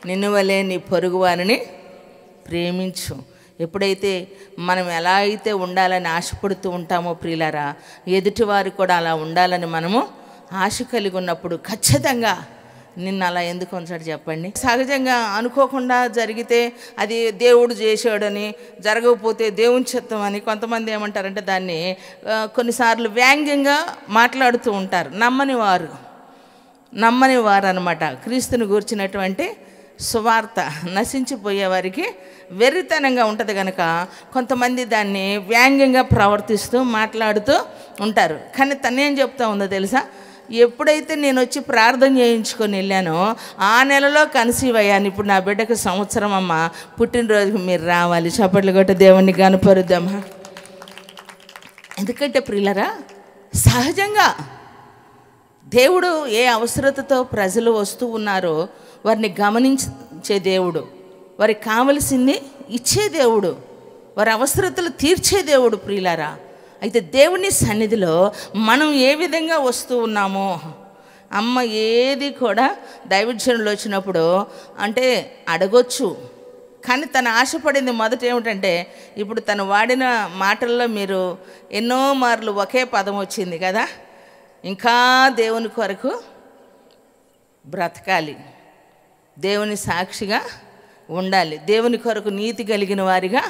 నిన్ను వలె నీ పొరుగు వారిని ప్రేమించు. ఎప్పుడైతే మనం ఎలా అయితే ఉండాలని ఆశపడుతూ ఉంటామో ప్రియులారా, ఎదుటివారు కూడా అలా ఉండాలని మనము ఆశ కలిగి ఉన్నప్పుడు ఖచ్చితంగా నిన్ను అలా ఎందుకు ఉంచాడు చెప్పండి. సహజంగా అనుకోకుండా జరిగితే అది దేవుడు చేశాడని, జరగకపోతే దేవుని చిత్తం అని కొంతమంది ఏమంటారంటే దాన్ని కొన్నిసార్లు వ్యాంగ్యంగా మాట్లాడుతూ ఉంటారు. నమ్మని వారు అనమాట. క్రీస్తుని గూర్చినటువంటి సువార్త నశించిపోయే వారికి వెర్రితనంగా ఉంటుంది కనుక కొంతమంది దాన్ని వ్యాంగ్యంగా ప్రవర్తిస్తూ మాట్లాడుతూ ఉంటారు. కానీ తనేం చెప్తా ఉందో తెలుసా, ఎప్పుడైతే నేను వచ్చి ప్రార్థన చేయించుకొని వెళ్ళానో ఆ నెలలో కన్సీవ్ అయ్యాను. ఇప్పుడు నా బిడ్డకు సంవత్సరం అమ్మ, పుట్టినరోజుకి మీరు రావాలి, చప్పట్లు కొట్టి దేవుణ్ణి కనపరుద్దామా. ఎందుకంటే ప్రియులరా, సహజంగా దేవుడు ఏ అవసరతతో ప్రజలు వస్తూ ఉన్నారో వారిని గమనించే దేవుడు, వారికి కావలసింది ఇచ్చే దేవుడు, వారి అవసరతలు తీర్చే దేవుడు ప్రియులారా. అయితే దేవుని సన్నిధిలో మనం ఏ విధంగా వస్తూ ఉన్నామో, అమ్మ ఏది కూడా దైవజనులు వచ్చినప్పుడు అంటే అడగొచ్చు, కానీ తను ఆశపడింది మొదట ఏమిటంటే, ఇప్పుడు తను వాడిన మాటల్లో మీరు ఎన్నో మార్లు ఒకే పదం వచ్చింది కదా, ఇంకా దేవుని కొరకు బ్రతకాలి, దేవుని సాక్షిగా ఉండాలి, దేవుని కొరకు నీతి కలిగిన వారిగా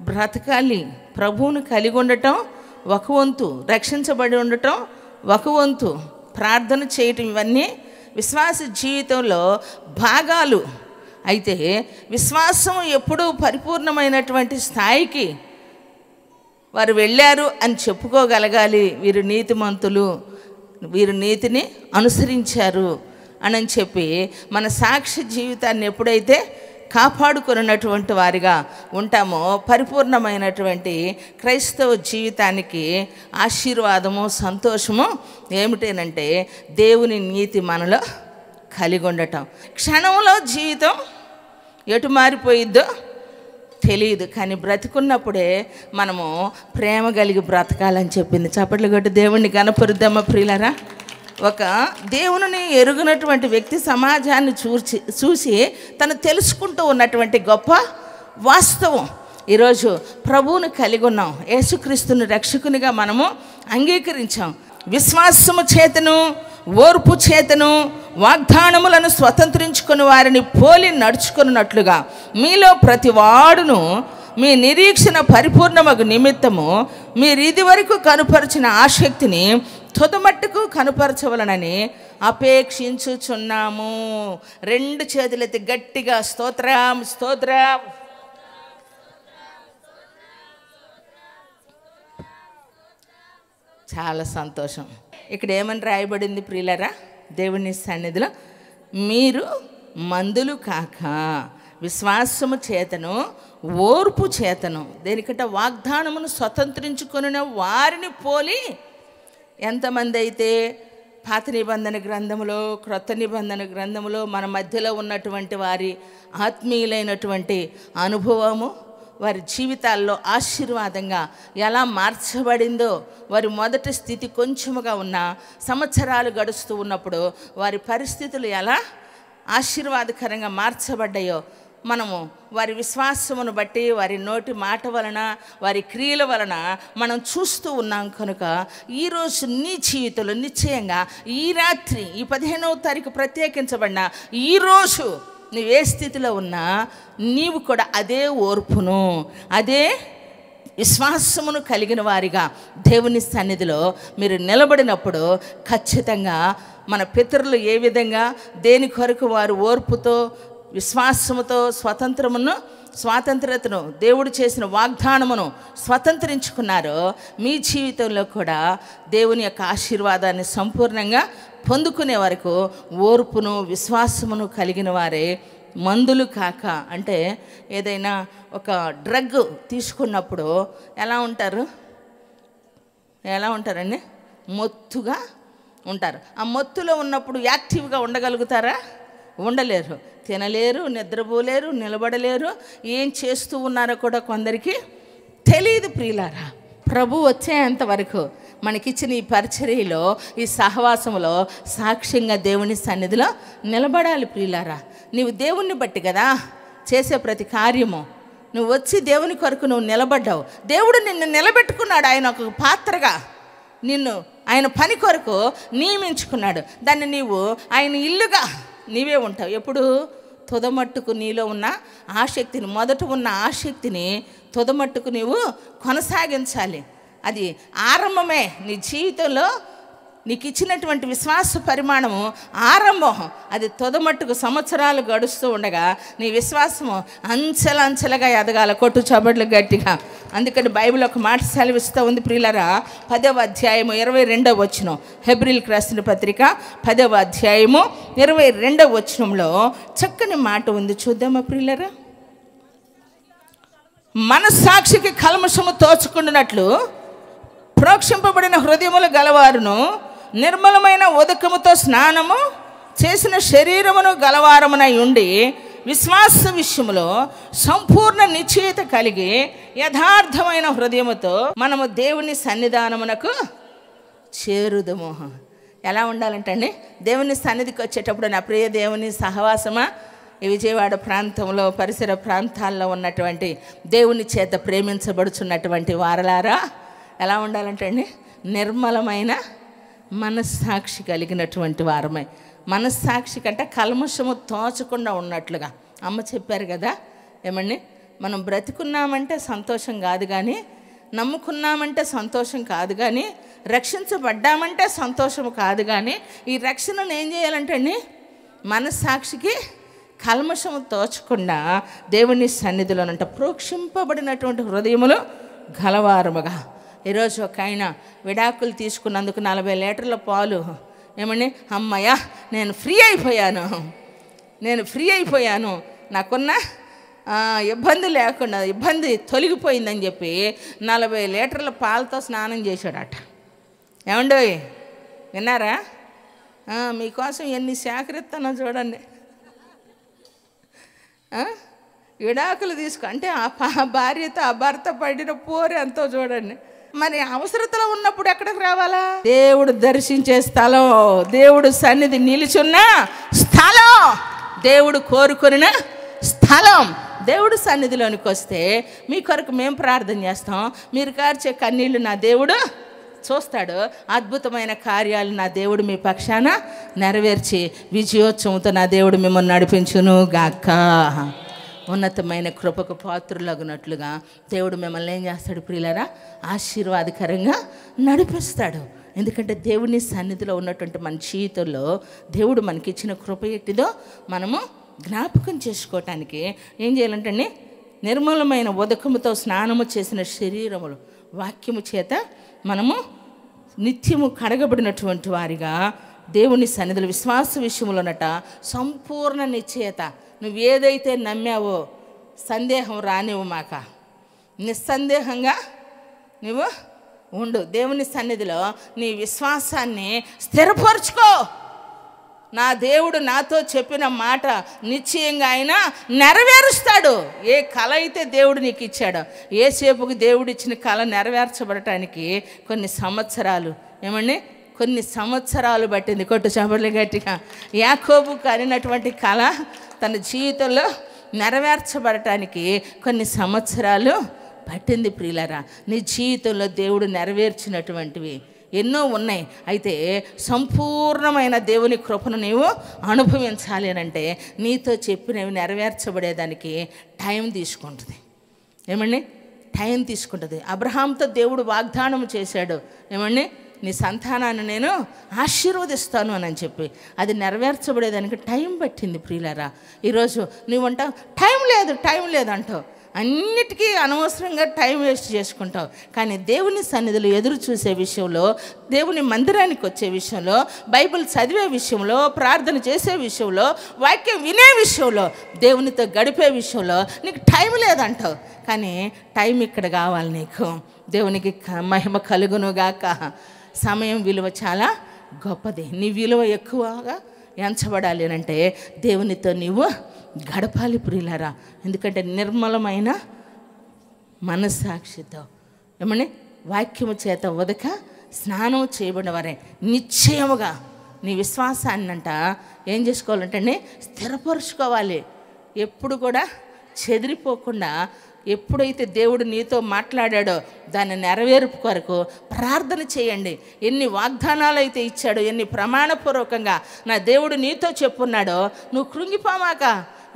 బ్రతకాలి. ప్రభువును కలిగి ఉండటం ఒక వంతు, రక్షించబడి ఉండటం ఒక వంతు, ప్రార్థన చేయటం, ఇవన్నీ విశ్వాస జీవితంలో భాగాలు. అయితే విశ్వాసం ఎప్పుడూ పరిపూర్ణమైనటువంటి స్థాయికి వారు వెళ్ళారు అని చెప్పుకోగలగాలి. వీరు నీతిమంతులు, వీరు నీతిని అనుసరించారు అని చెప్పి మన సాక్ష్య జీవితాన్ని ఎప్పుడైతే కాపాడుకున్నటువంటి వారిగా ఉంటామో పరిపూర్ణమైనటువంటి క్రైస్తవ జీవితానికి ఆశీర్వాదము, సంతోషము ఏమిటేనంటే దేవుని నీతి మనలో కలిగి ఉండటం. క్షణంలో జీవితం ఎటు మారిపోయిద్దో తెలియదు, కానీ బ్రతికున్నప్పుడే మనము ప్రేమ కలిగి బ్రతకాలని చెప్పింది. చప్పట్లు కొట్టి దేవుణ్ణి కనపరుద్దామా ప్రియులరా. ఒక దేవుని ఎరుగునటువంటి వ్యక్తి సమాజాన్ని చూసి తను తెలుసుకుంటూ ఉన్నటువంటి గొప్ప వాస్తవం. ఈరోజు ప్రభువును కలిగి ఉన్నాం, యేసుక్రీస్తుని రక్షకునిగా మనము అంగీకరించాం. విశ్వాసము చేతను ఓర్పు చేతను వాగ్దానములను స్వతంత్రించుకుని వారిని పోలి నడుచుకున్నట్లుగా మీలో ప్రతి వాడును మీ నిరీక్షణ పరిపూర్ణమగు నిమిత్తము మీరు ఇదివరకు కనుపరిచిన ఆసక్తిని తుదమట్టుకు కనుపరచవలనని అపేక్షించుచున్నాము. రెండు చేతులెత్తి గట్టిగా స్తోత్రం స్తోత్రం. చాలా సంతోషం. ఇక్కడ ఏమని రాయబడింది ప్రియులరా దేవుని సన్నిధిలో, మీరు మందులు కాక విశ్వాసము చేతను ఓర్పు చేతను దేనికంటే వాగ్దానమును స్వతంత్రించుకున్న వారిని పోలి. ఎంతమంది అయితే పాత నిబంధన గ్రంథములో క్రొత్త నిబంధన గ్రంథములో మన మధ్యలో ఉన్నటువంటి వారి ఆత్మీయులైనటువంటి అనుభవము వారి జీవితాల్లో ఆశీర్వాదంగా ఎలా మార్చబడిందో, వారి మొదటి స్థితి కొంచెముగా ఉన్న సంవత్సరాలు గడుస్తూ ఉన్నప్పుడు వారి పరిస్థితులు ఎలా ఆశీర్వాదకరంగా మార్చబడ్డాయో మనము వారి విశ్వాసమును బట్టి, వారి నోటి మాట వలన, వారి క్రియల వలన మనం చూస్తూ ఉన్నాం. కనుక ఈరోజు నీ జీవితంలో నిశ్చయంగా ఈ రాత్రి, ఈ 15వ తారీఖు ప్రత్యేకించబడిన ఈరోజు నువ్వే స్థితిలో ఉన్నా నీవు కూడా అదే ఓర్పును, అదే విశ్వాసమును కలిగిన వారిగా దేవుని సన్నిధిలో మీరు నిలబడినప్పుడు ఖచ్చితంగా మన పితరులు ఏ విధంగా దేని కొరకు వారు ఓర్పుతో విశ్వాసముతో స్వాతంత్రతను దేవుడు చేసిన వాగ్దానమును స్వతంత్రించుకున్నారో మీ జీవితంలో కూడా దేవుని యొక్క ఆశీర్వాదాన్ని సంపూర్ణంగా పొందుకునే వరకు ఓర్పును విశ్వాసమును కలిగిన వారే మందులు కాక. అంటే ఏదైనా ఒక డ్రగ్ తీసుకున్నప్పుడు ఎలా ఉంటారండి, మొత్తుగా ఉంటారు. ఆ మొత్తులో ఉన్నప్పుడు యాక్టివ్గా ఉండగలుగుతారా? ఉండలేరు. తినలేరు, నిద్రపోలేరు, నిలబడలేరు, ఏం చేస్తూ ఉన్నారో కూడా కొందరికి తెలియదు ప్రియులారా. ప్రభు వచ్చేంత వరకు మనకిచ్చిన ఈ పరిచర్యలో, ఈ సహవాసంలో సాక్ష్యంగా దేవుని సన్నిధిలో నిలబడాలి ప్రియులారా. నీవు దేవుణ్ణి బట్టి కదా చేసే ప్రతి కార్యము. నువ్వు వచ్చి దేవుని కొరకు నువ్వు నిలబడ్డావు. దేవుడు నిన్ను నిలబెట్టుకున్నాడు. ఆయన ఒక పాత్రగా నిన్ను ఆయన పని కొరకు నియమించుకున్నాడు. దాన్ని నీవు ఆయన ఇల్లుగా నీవే ఉంటావు. ఎప్పుడు తుదమట్టుకు నీలో ఉన్న ఆసక్తిని, మొదట ఉన్న ఆసక్తిని తుదమట్టుకు నీవు కొనసాగించాలి. అది ఆరంభమే నీ జీవితంలో నీకు ఇచ్చినటువంటి విశ్వాస పరిమాణము ఆరంభం. అది తుదమట్టుకు సంవత్సరాలు గడుస్తూ ఉండగా నీ విశ్వాసము అంచెలంచెలుగా ఎదగాల. కొట్టు చబడ్లు గట్టిగా. అందుకని బైబిల్ ఒక మాట సెలవిస్తూ ఉంది ప్రియులారా. 10వ అధ్యాయము 22వ వచనం, హెబ్రీయులకు రాసిన పత్రిక 10వ అధ్యాయము 22వ వచనంలో చక్కని మాట ఉంది. చూద్దామా ప్రియులారా? మనస్సాక్షికి కల్మషము తోచుకుంటున్నట్లు ప్రోక్షింపబడిన హృదయములు గలవారును నిర్మలమైన ఉదకముతో స్నానము చేసిన శరీరమును గలవారమునై ఉండి విశ్వాస విషయములో సంపూర్ణ నిశ్చయిత కలిగి యథార్థమైన హృదయముతో మనము దేవుని సన్నిధానమునకు చేరుదము. ఎలా ఉండాలంటండి? దేవుని సన్నిధికి వచ్చేటప్పుడు నా ప్రియ దేవుని సహవాసమా, ఈ విజయవాడ ప్రాంతంలో పరిసర ప్రాంతాల్లో ఉన్నటువంటి దేవుని చేత ప్రేమించబడుచున్నటువంటి వారలారా ఎలా ఉండాలంటండి? నిర్మలమైన మనస్సాక్షి కలిగినటువంటి వారమై. మనస్సాక్షి కంటే కల్మషము తోచకుండా ఉన్నట్లుగా అమ్మ చెప్పారు కదా. ఏమండి, మనం బ్రతికున్నామంటే సంతోషం కాదు కానీ, నమ్ముకున్నామంటే సంతోషం కాదు కానీ, రక్షించబడ్డామంటే సంతోషం కాదు కానీ, ఈ రక్షణను ఏం చేయాలంటండి? మనస్సాక్షికి కల్మషము తోచకుండా దేవుని సన్నిధిలోనంట ప్రోక్షింపబడినటువంటి హృదయములు గలవారముగా. ఈరోజు ఒక ఆయన విడాకులు తీసుకున్నందుకు 40 లీటర్ల పాలు, ఏమండి, అమ్మయ్య నేను ఫ్రీ అయిపోయాను, నాకున్న ఇబ్బంది లేకుండా ఇబ్బంది తొలగిపోయిందని చెప్పి 40 లీటర్ల పాలతో స్నానం చేశాడట. ఏమండి, విన్నారా? మీకోసం ఎన్ని సేకరిస్తానో చూడండి. విడాకులు అంటే ఆ భార్యతో ఆ భర్త పడిన పోరు ఎంతో చూడండి. మరి అవసరతలో ఉన్నప్పుడు ఎక్కడికి రావాలా? దేవుడు దర్శించే స్థలం, దేవుడు సన్నిధి నిలుచున్న స్థలం, దేవుడు కోరుకున్న స్థలం. దేవుడు సన్నిధిలోనికి వస్తే మీ కొరకు మేము ప్రార్థన చేస్తాం. మీరు కార్చే కన్నీళ్ళు నా దేవుడు చూస్తాడు. అద్భుతమైన కార్యాలు నా దేవుడు మీ పక్షాన నెరవేర్చి విజయోత్సవంతో నా దేవుడు మిమ్మల్ని నడిపించును గాక. ఉన్నతమైన కృపకు పాత్రులగునట్లుగా దేవుడు మిమ్మల్ని ఏం చేస్తాడు ప్రియులారా? ఆశీర్వాదకరంగా నడిపిస్తాడు. ఎందుకంటే దేవుని సన్నిధిలో ఉన్నటువంటి మన జీవితంలో దేవుడు మనకిచ్చిన కృప ఎట్టిదో మనము జ్ఞాపకం చేసుకోవటానికి ఏం చేయాలంటే నిర్మలమైన ఉదకముతో స్నానము చేసిన శరీరములు వాక్యము చేత మనము నిత్యము కడగబడినటువంటి వారిగా దేవుని సన్నిధిలో విశ్వాస విషయంలోనట సంపూర్ణ నిశ్చయత. నువ్వేదైతే నమ్మావో సందేహం రానివ్వు మాక, నిస్సందేహంగా నువ్వు ఉండు. దేవుని సన్నిధిలో నీ విశ్వాసాన్ని స్థిరపరుచుకో. నా దేవుడు నాతో చెప్పిన మాట నిశ్చయంగా ఆయన నెరవేరుస్తాడు. ఏ కళ అయితే దేవుడు నీకు ఇచ్చాడో, ఏ సేపుకి దేవుడు ఇచ్చిన కళ నెరవేర్చబడటానికి కొన్ని సంవత్సరాలు, ఏమండి, కొన్ని సంవత్సరాలు పట్టింది. కొట్టు చబర్లు గట్టిగా. యాకోబుకు అనినటువంటి కళ తన జీవితంలో నెరవేర్చబడటానికి కొన్ని సంవత్సరాలు పట్టింది ప్రియులారా. నీ జీవితంలో దేవుడు నెరవేర్చినటువంటివి ఎన్నో ఉన్నాయి. అయితే సంపూర్ణమైన దేవుని కృపను నీవు అనుభవించాలి అంటే నీతో చెప్పినవి నెరవేర్చబడేదానికి టైం తీసుకుంటుంది. ఏమండి, టైం తీసుకుంటుంది. అబ్రహాంతో దేవుడు వాగ్దానం చేశాడు, ఏమండి, నీ సంతానాన్ని నేను ఆశీర్వదిస్తాను అని చెప్పి. అది నెరవేర్చబడేదానికి టైం పట్టింది ప్రియులారా. ఈరోజు నువ్వంటావు టైం లేదు అంటావు. అన్నిటికీ అనవసరంగా టైం వేస్ట్ చేసుకుంటావు. కానీ దేవుని సన్నిధిలో ఎదురు చూసే విషయంలో, దేవుని మందిరానికి వచ్చే విషయంలో, బైబిల్ చదివే విషయంలో, ప్రార్థన చేసే విషయంలో, వాక్యం వినే విషయంలో, దేవునితో గడిపే విషయంలో నీకు టైం లేదంటావు. కానీ టైం ఇక్కడ కావాలి నీకు. దేవునికి మహిమ కలుగునుగాక. సమయం విలువ చాలా గొప్పది. నీ విలువ ఎక్కువగా ఎంచబడాలి అంటే దేవునితో నీవు గడపాలి ప్రియులారా. ఎందుకంటే నిర్మలమైన మనస్సాక్షితో, ఏమని, వాక్యము చేత ఉదక స్నానం చేయబడిన వారే నిశ్చయముగా నీ విశ్వాసాన్నంట ఏం చేసుకోవాలంటే స్థిరపరుచుకోవాలి. ఎప్పుడు కూడా చెదిరిపోకుండా, ఎప్పుడైతే దేవుడు నీతో మాట్లాడాడో దాన్ని నెరవేర్పు కొరకు ప్రార్థన చేయండి. ఎన్ని వాగ్దానాలు అయితే ఇచ్చాడో, ఎన్ని ప్రమాణపూర్వకంగా నా దేవుడు నీతో చెప్పున్నాడో నువ్వు కృంగిపోమాక.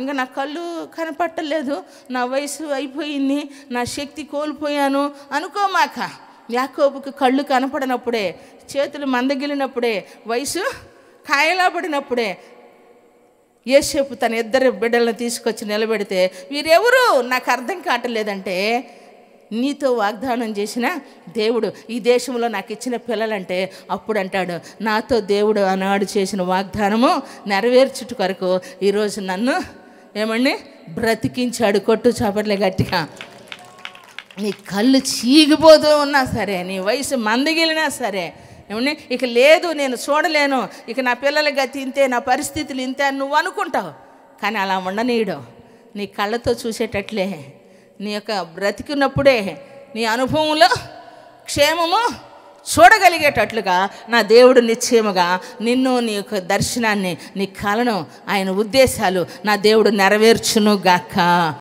ఇంకా నా కళ్ళు కనపట్టలేదు, నా వయసు అయిపోయింది, నా శక్తి కోల్పోయాను అనుకోమాక. యాకోబుకి కళ్ళు కనపడినప్పుడే, చేతులు మందగిలినప్పుడే, వయసు కాయలా పడినప్పుడే యోసేపు తన 2 బిడ్డలను తీసుకొచ్చి నిలబెడితే వీరెవరు నాకు అర్థం కావట్లేదంటే, నీతో వాగ్దానం చేసిన దేవుడు ఈ దేశంలో నాకు ఇచ్చిన పిల్లలంటే అప్పుడు అంటాడు, నాతో దేవుడు ఆనాడు చేసిన వాగ్దానము నెరవేర్చుట కొరకు ఈరోజు నన్ను ఏమండి బ్రతికించాడు. కొట్టు చపట్లే గట్టిగా. నీ కళ్ళు చీగిపోతూ ఉన్నా సరే, నీ వయసు మందగిలినా సరే, ఏమండి ఇక లేదు నేను చూడలేను, ఇక నా పిల్లల గతి ఇంతే, నా పరిస్థితులు ఇంతే అని నువ్వు అనుకుంటావు. కానీ అలా ఉండనీయడు. నీ కళ్ళతో చూసేటట్లే, నీ యొక్క బ్రతికినప్పుడే నీ అనుభవంలో క్షేమము చూడగలిగేటట్లుగా నా దేవుడు నిశ్చయముగా నిన్ను, నీ యొక్క దర్శనాన్ని, నీ కలను, ఆయన ఉద్దేశాలు నా దేవుడు నెరవేర్చును గాక.